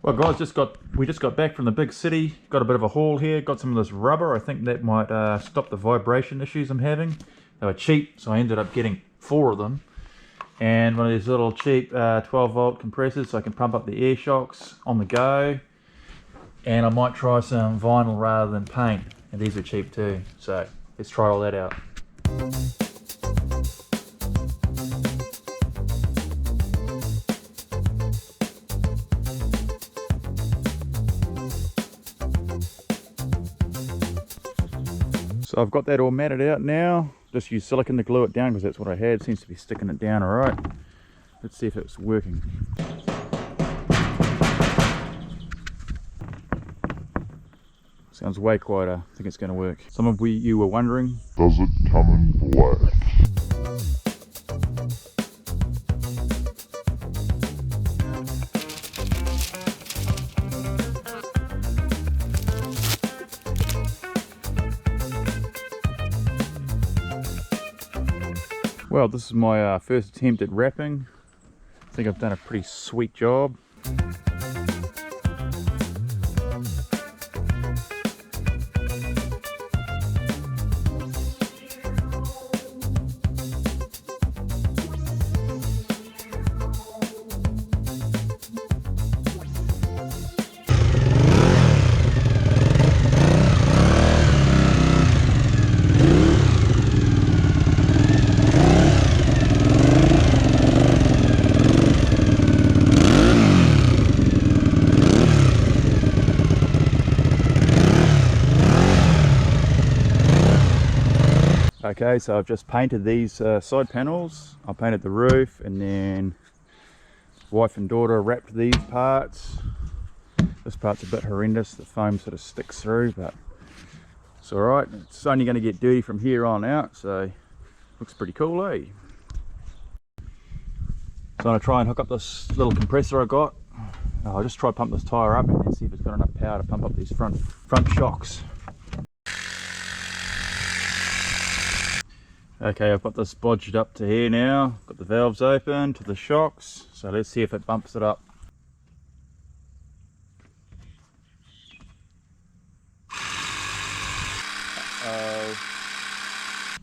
Well guys, we just got back from the big city, got a bit of a haul here, got some of this rubber. I think that might stop the vibration issues I'm having. They were cheap, so I ended up getting 4 of them. And one of these little cheap 12 volt compressors so I can pump up the air shocks on the go. And I might try some vinyl rather than paint, and these are cheap too, so let's try all that out. So I've got that all matted out now. Just use silicone to glue it down because that's what I had. It seems to be sticking it down alright. Let's see if it's working. Sounds way quieter. I think it's going to work. Some of you were wondering, does it come in black? Well, this is my first attempt at wrapping. I think I've done a pretty sweet job. Okay, so I've just painted these side panels. I painted the roof, and then wife and daughter wrapped these parts. This part's a bit horrendous, the foam sort of sticks through, but it's alright. It's only going to get dirty from here on out, so looks pretty cool, eh? So I'm going to try and hook up this little compressor I got. I'll just try to pump this tyre up and then see if it's got enough power to pump up these front shocks. Okay, I've got this bodged up to here now, got the valves open to the shocks, so let's see if it bumps it up.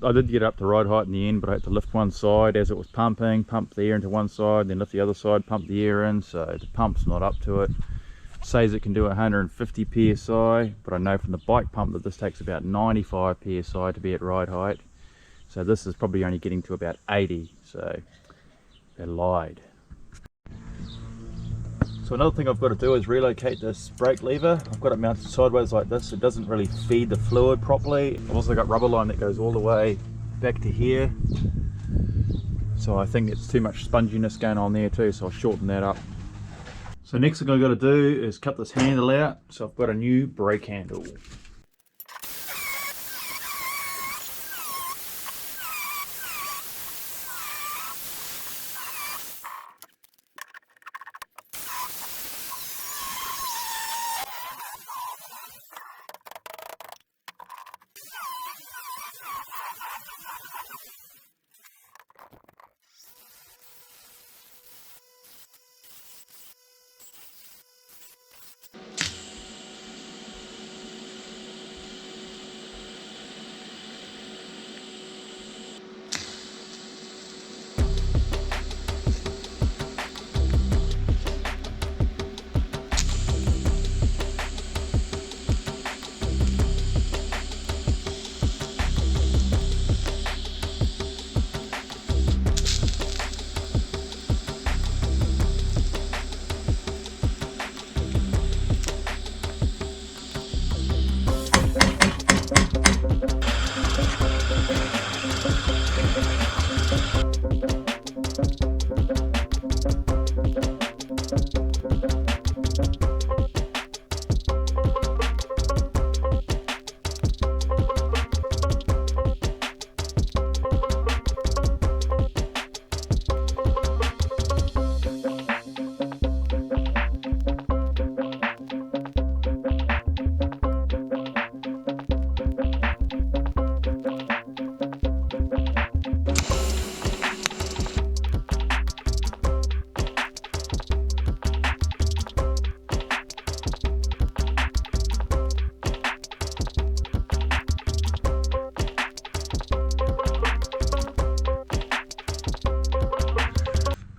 I did get up to ride height in the end, but I had to lift one side as it was pumping, pump the air into one side, then lift the other side, pump the air in, so the pump's not up to it. It says it can do 150 psi, but I know from the bike pump that this takes about 95 psi to be at ride height. So this is probably only getting to about 80, so they lied. So another thing I've got to do is relocate this brake lever. I've got it mounted sideways like this. It doesn't really feed the fluid properly. I've also got rubber line that goes all the way back to here. So I think it's too much sponginess going on there too, so I'll shorten that up. So next thing I've got to do is cut this handle out. So I've got a new brake handle.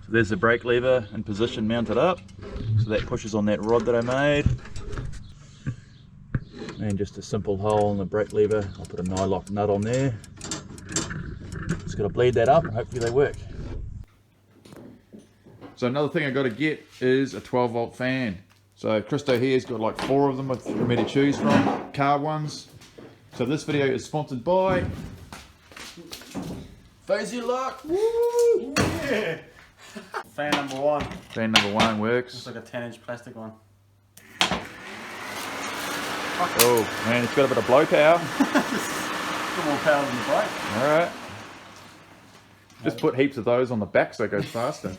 So there's the brake lever in position mounted up. So that pushes on that rod that I made. And just a simple hole in the brake lever. I'll put a nylock nut on there. Just got to bleed that up and hopefully they work. So another thing I got to get is a 12 volt fan. So Christo here's got like 4 of them for me to choose from, car ones. So this video is sponsored by Phasey Lock. Woo! Yeah! Fan number 1. Fan number 1 works. It's like a 10-inch plastic one. Oh man, it's got a bit of blow power. Got more power than the brake. Alright. Just put heaps of those on the back so it goes faster.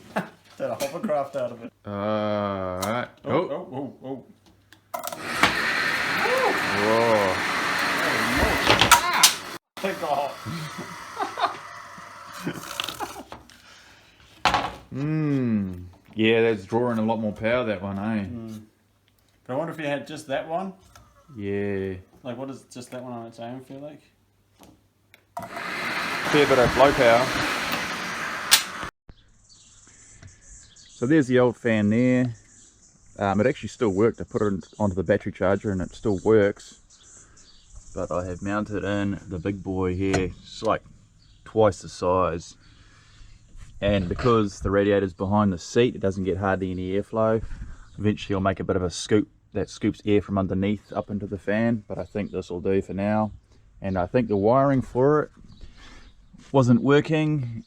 Did a hovercraft out of it. Alright. Oh. Whoa. Thank God. Yeah, that's drawing a lot more power, that one, eh? But I wonder if you had just that one. Yeah. Like, what does just that one on its own feel like? Fair bit of blow power. So there's the old fan there. It actually still worked. I put it onto the battery charger and it still works. But I have mounted in the big boy here. It's like twice the size. And because the radiator's behind the seat, it doesn't get hardly any airflow. Eventually I'll make a bit of a scoop that scoops air from underneath up into the fan, but I think this will do for now. And I think the wiring for it wasn't working.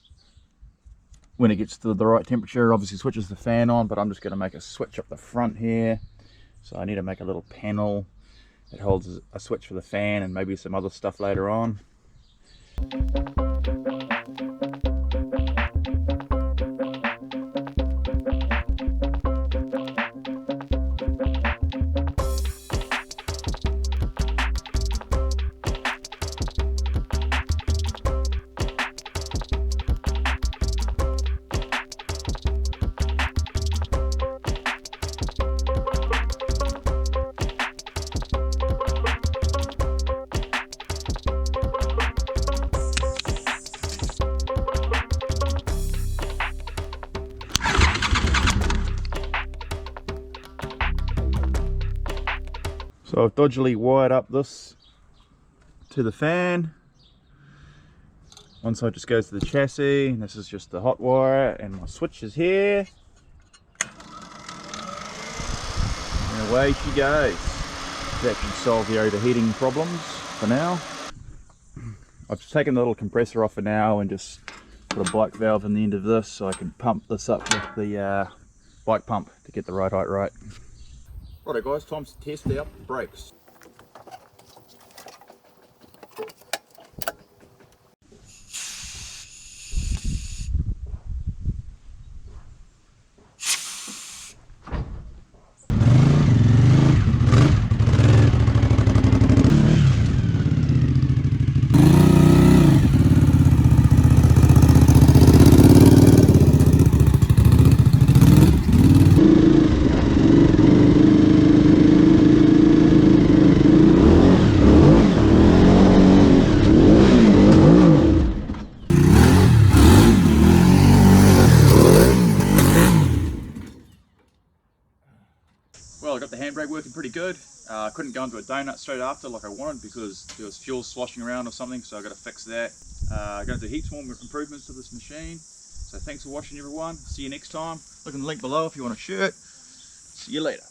When it gets to the right temperature, obviously switches the fan on, but I'm just going to make a switch up the front here. So I need to make a little panel that holds a switch for the fan and maybe some other stuff later on. So I've dodgily wired up this to the fan. One side just goes to the chassis, and this is just the hot wire, and my switch is here. And away she goes. That should solve the overheating problems for now. I've just taken the little compressor off for now and just put a bike valve in the end of this so I can pump this up with the bike pump to get the ride height right. Righto guys, time to test out the brakes. Well, I got the handbrake working pretty good. I couldn't go into a donut straight after like I wanted because there was fuel sloshing around or something, so I got to fix that. I'm going to do heaps more improvements to this machine. So thanks for watching everyone. See you next time. Look in the link below if you want a shirt. See you later.